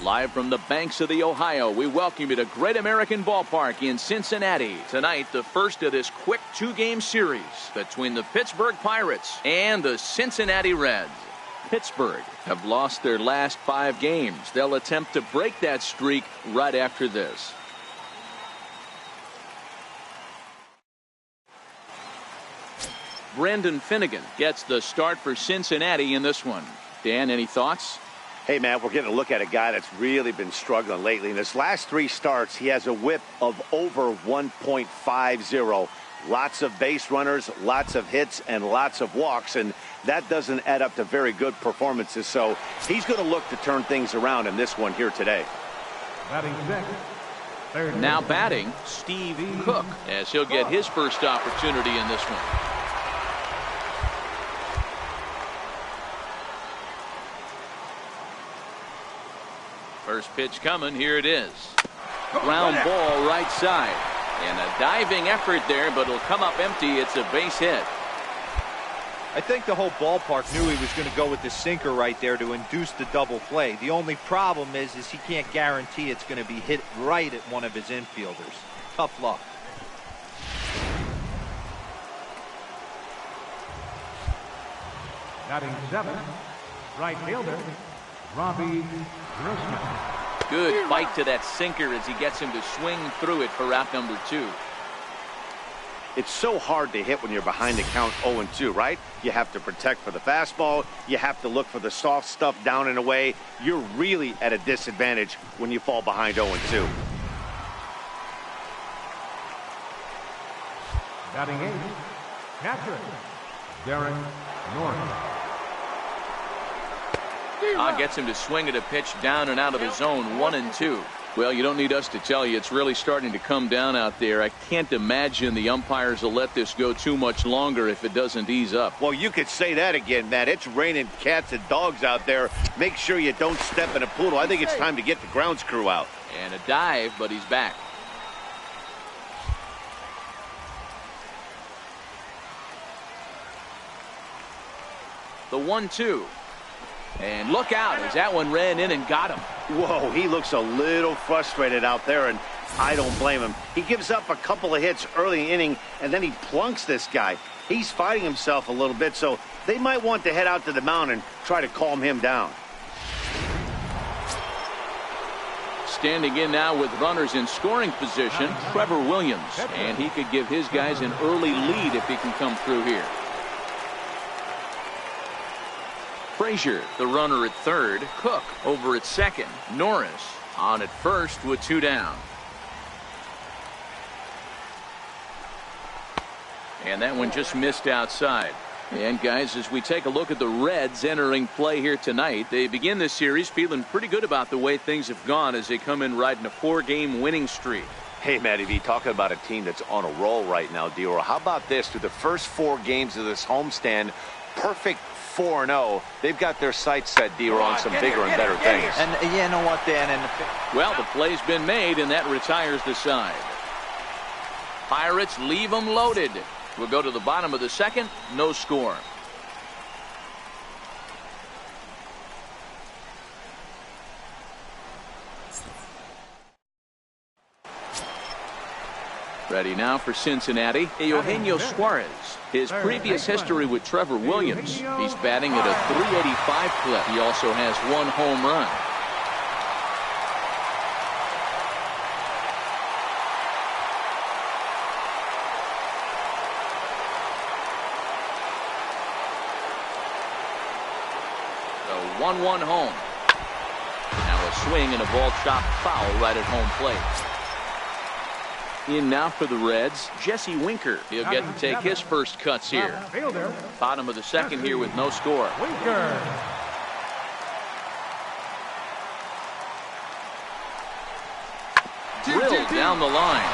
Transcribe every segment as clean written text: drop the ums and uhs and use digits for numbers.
Live from the banks of the Ohio, we welcome you to Great American Ballpark in Cincinnati. Tonight, the first of this quick two-game series between the Pittsburgh Pirates and the Cincinnati Reds. Pittsburgh have lost their last 5 games. They'll attempt to break that streak right after this. Brendan Finnegan gets the start for Cincinnati in this one. Dan, any thoughts? Hey, man, we're getting a look at a guy that's really been struggling lately. In his last 3 starts, he has a whip of over 1.50. Lots of base runners, lots of hits, and lots of walks, and that doesn't add up to very good performances. So he's going to look to turn things around in this one here today. Now batting, Steve Cook, as he'll get his first opportunity in this one. First pitch coming, here it is. Ground ball right side. And a diving effort there, but it'll come up empty. It's a base hit. I think the whole ballpark knew he was going to go with the sinker right there to induce the double play. The only problem is he can't guarantee it's going to be hit right at one of his infielders. Tough luck. Batting 7, right fielder, Robbie Grossman. Good fight to that sinker as he gets him to swing through it for out number 2. It's so hard to hit when you're behind the count 0-2, right? You have to protect for the fastball. You have to look for the soft stuff down and away. You're really at a disadvantage when you fall behind 0-2. Batting 8, catcher, Derek Norris. Gets him to swing at a pitch down and out of the zone, 1-2. Well, you don't need us to tell you it's really starting to come down out there. I can't imagine the umpires will let this go too much longer if it doesn't ease up. Well, you could say that again, Matt. It's raining cats and dogs out there. Make sure you don't step in a poodle. I think it's time to get the grounds crew out. And a dive, but he's back. The 1-2. And look out as that one ran in and got him. Whoa, he looks a little frustrated out there, and I don't blame him. He gives up a couple of hits early in the inning, and then he plunks this guy. He's fighting himself a little bit, so they might want to head out to the mound and try to calm him down. Standing in now with runners in scoring position, Trevor Williams. And he could give his guys an early lead if he can come through here. Frazier, the runner at third. Cook over at second. Norris on at first with 2 down. And that one just missed outside. And guys, as we take a look at the Reds entering play here tonight, they begin this series feeling pretty good about the way things have gone as they come in riding a 4-game winning streak. Hey, Matty V, talking about a team that's on a roll right now, Dior. How about this? Through the first 4 games of this homestand, perfect 4-0. They've got their sights set, Dior, on some bigger and better things. And you know what, Dan? Well, the play's been made, and that retires the side. Pirates leave them loaded. We'll go to the bottom of the second. No score. Ready now for Cincinnati, Eugenio Suarez. His previous history with Trevor Williams. He's batting at a .385 clip. He also has 1 home run. The 1-1 home. Now a swing and a ball chopped foul right at home plate. In now for the Reds, Jesse Winker. He'll get to take his first cuts here. Bottom of the second here with no score. Drilled down the line.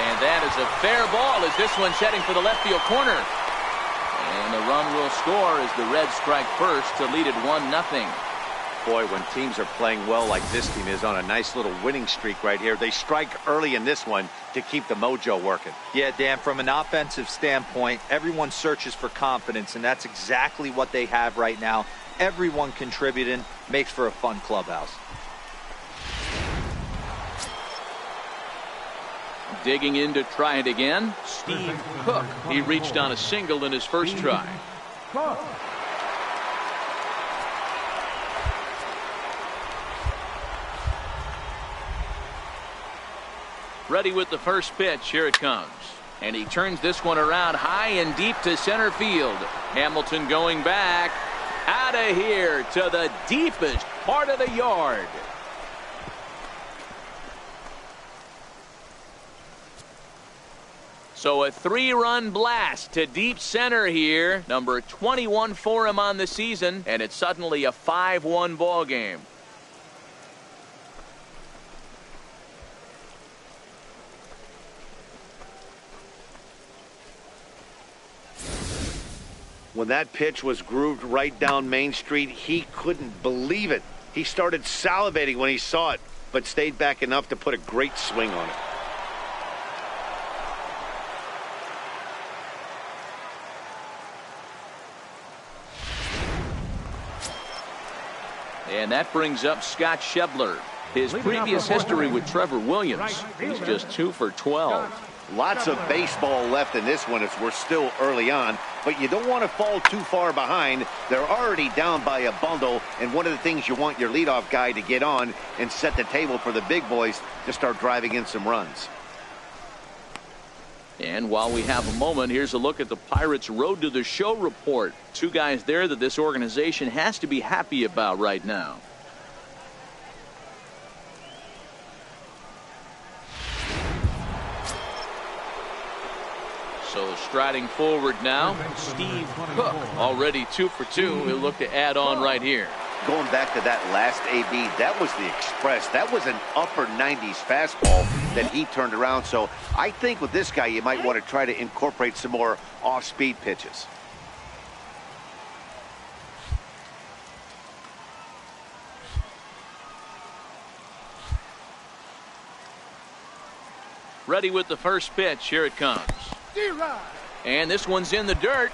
And that is a fair ball as this one's heading for the left field corner. And the run will score as the Reds strike first to lead it 1-0. Boy, when teams are playing well like this team is on a nice little winning streak right here, they strike early in this one to keep the mojo working. Yeah, Dan, from an offensive standpoint, everyone searches for confidence, and that's exactly what they have right now. Everyone contributing makes for a fun clubhouse. Digging in to try it again, Steve Cook. He reached on a single in his first try. Ready with the first pitch. Here it comes. And he turns this one around high and deep to center field. Hamilton going back. Out of here to the deepest part of the yard. So a 3-run blast to deep center here. Number 21 for him on the season. And it's suddenly a 5-1 ball game. When that pitch was grooved right down Main Street, he couldn't believe it. He started salivating when he saw it, but stayed back enough to put a great swing on it. And that brings up Scott Schebler. His previous history with Trevor Williams, he's just 2 for 12. Lots of baseball left in this one as we're still early on, but you don't want to fall too far behind. They're already down by a bundle, and one of the things you want your leadoff guy to get on and set the table for the big boys to start driving in some runs. And while we have a moment, here's a look at the Pirates' Road to the Show report. 2 guys there that this organization has to be happy about right now. So striding forward now, Steve Cook, already 2 for 2. He'll look to add on right here. Going back to that last AB, that was the express. That was an upper 90s fastball that he turned around. So I think with this guy, you might want to try to incorporate some more off-speed pitches. Ready with the first pitch. Here it comes. And this one's in the dirt.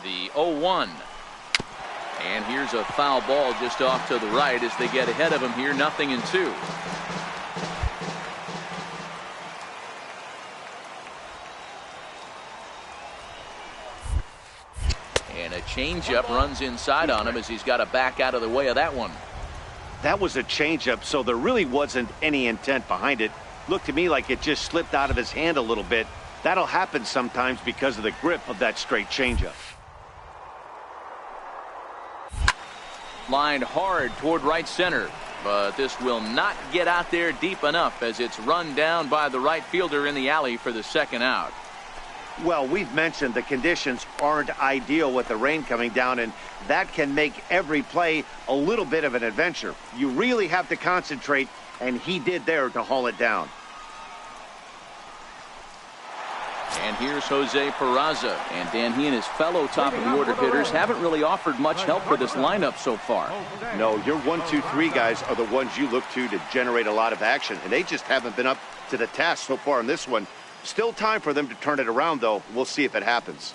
The 0-1. And here's a foul ball just off to the right as they get ahead of him here. 0-2. And a changeup runs inside on him as he's got to back out of the way of that one. That was a changeup, so there really wasn't any intent behind it. Looked to me like it just slipped out of his hand a little bit. That'll happen sometimes because of the grip of that straight changeup. Lined hard toward right center, but this will not get out there deep enough as it's run down by the right fielder in the alley for the second out. Well, we've mentioned the conditions aren't ideal with the rain coming down, and that can make every play a little bit of an adventure. You really have to concentrate, and he did there to haul it down. And here's Jose Peraza. And Dan, he and his fellow top-of-the-order hitters haven't really offered much help for this lineup so far. No, your 1, 2, 3 guys are the ones you look to generate a lot of action, and they just haven't been up to the task so far in this one. Still time for them to turn it around, though. We'll see if it happens.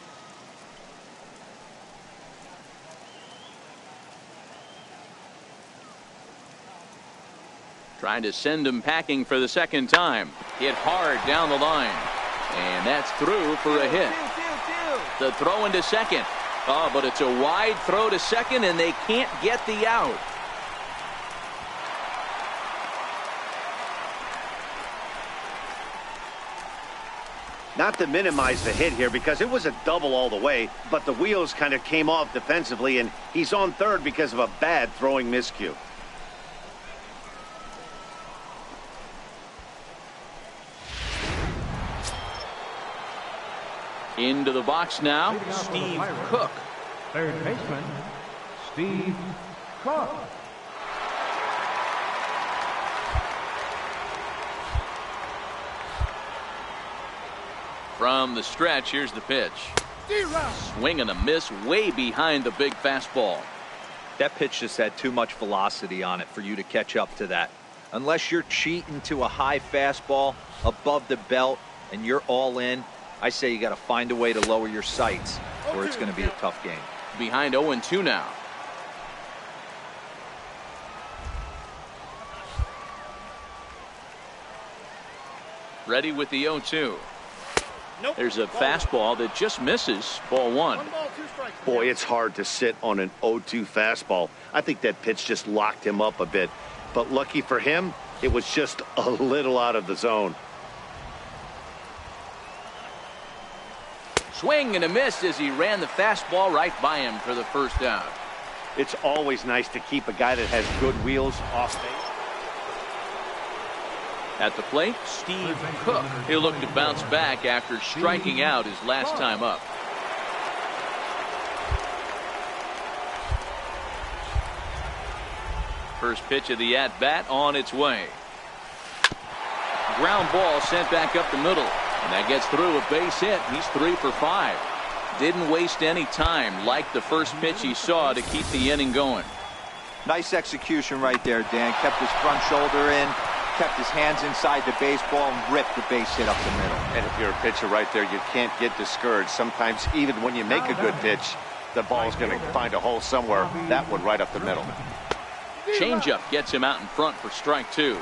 Trying to send him packing for the second time. Hit hard down the line. And that's through for a hit. The throw into second. Oh, but it's a wide throw to second, and they can't get the out. Not to minimize the hit here because it was a double all the way, but the wheels kind of came off defensively, and he's on third because of a bad throwing miscue. Into the box now, Steve Cook. Third baseman, Steve Cook. From the stretch, here's the pitch. Swing and a miss way behind the big fastball. That pitch just had too much velocity on it for you to catch up to that. Unless you're cheating to a high fastball above the belt and you're all in, I say you got to find a way to lower your sights or it's going to be a tough game. Behind 0-2 now. Ready with the 0-2. Nope. There's a fastball that just misses. Ball one. Boy, it's hard to sit on an 0-2 fastball. I think that pitch just locked him up a bit. But lucky for him, it was just a little out of the zone. Swing and a miss as he ran the fastball right by him for the first out. It's always nice to keep a guy that has good wheels off base. At the plate, Steve Cook. He'll look to bounce back after striking out his last time up. First pitch of the at-bat on its way. Ground ball sent back up the middle. And that gets through a base hit. He's 3 for 5. Didn't waste any time like the first pitch he saw to keep the inning going. Nice execution right there, Dan. Kept his front shoulder in, kept his hands inside the baseball, and ripped the base hit up the middle. And if you're a pitcher right there, you can't get discouraged. Sometimes even when you make a good pitch, the ball's going to find a hole somewhere. That one right up the middle. Changeup gets him out in front for strike 2.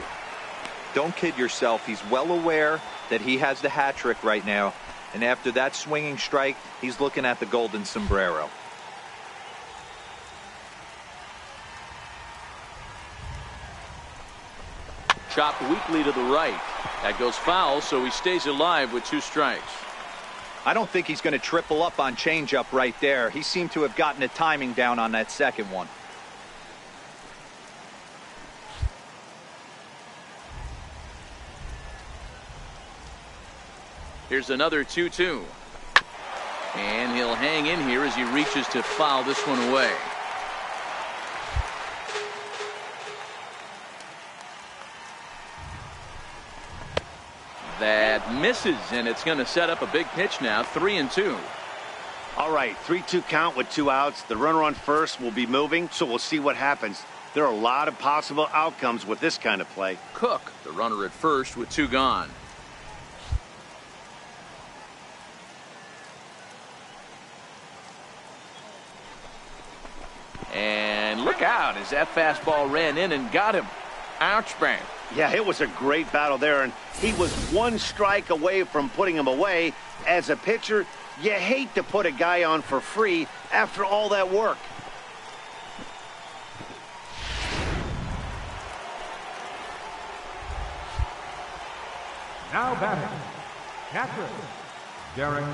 Don't kid yourself. He's well aware that he has the hat trick right now. And after that swinging strike, he's looking at the golden sombrero. Chopped weakly to the right. That goes foul, so he stays alive with 2 strikes. I don't think he's going to triple up on changeup right there. He seemed to have gotten the timing down on that second one. Here's another 2-2. And he'll hang in here as he reaches to foul this one away. That misses, and it's going to set up a big pitch now. 3-2. All right, 3-2 count with 2 outs. The runner on first will be moving, so we'll see what happens. There are a lot of possible outcomes with this kind of play. Cook, the runner at first with 2 gone. And look out as that fastball ran in and got him. Ouch, bang. Yeah, it was a great battle there, and he was 1 strike away from putting him away. As a pitcher, you hate to put a guy on for free after all that work. Now batting, catcher, Derek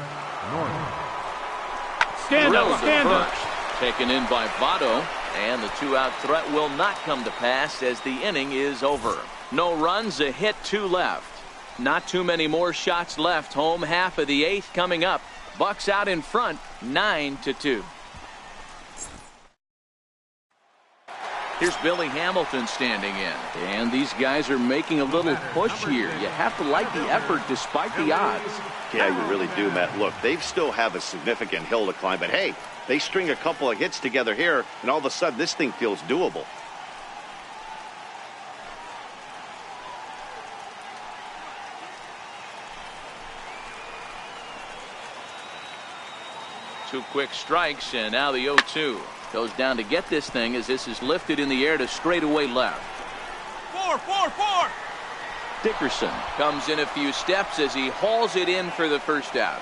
Norton. Stand up. Taken in by Votto, and the 2-out threat will not come to pass as the inning is over. No runs, a hit, 2 left. Not too many more shots left. Home half of the 8th coming up. Bucks out in front, 9-2. Here's Billy Hamilton standing in, and these guys are making a little push here. You have to like the effort despite the odds. Yeah, you really do, Matt. Look, they still have a significant hill to climb, but hey, they string a couple of hits together here, and all of a sudden this thing feels doable. Two quick strikes, and now the 0-2. Goes down to get this thing as this is lifted in the air to straightaway left. 4. Dickerson comes in a few steps as he hauls it in for the first out.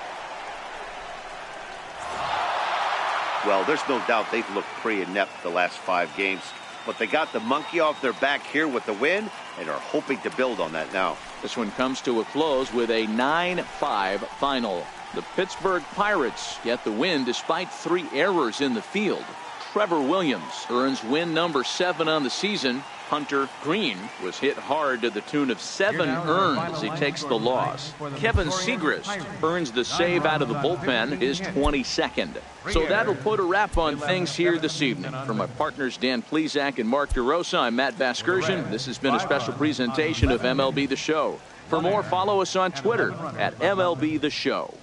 Well, there's no doubt they've looked pretty inept the last 5 games, but they got the monkey off their back here with the win and are hoping to build on that now. This one comes to a close with a 9-5 final. The Pittsburgh Pirates get the win despite 3 errors in the field. Trevor Williams earns win number 7 on the season. Hunter Green was hit hard to the tune of 7 earned as he takes the loss. Kevin Segrist earns the save out of the bullpen, his 22nd. So that'll put a wrap on things here this evening. For my partners Dan Plesac and Mark DeRosa, I'm Matt Vasgersian. This has been a special presentation of MLB The Show. For more, follow us on Twitter at MLB The Show.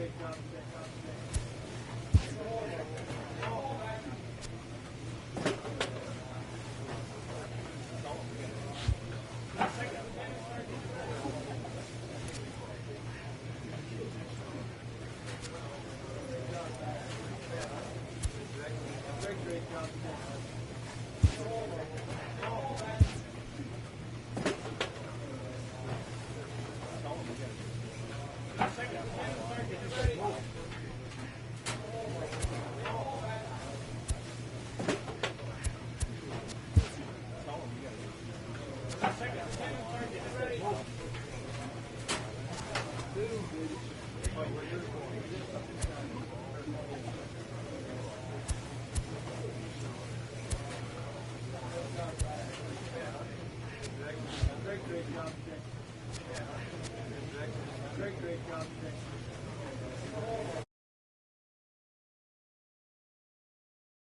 Great job.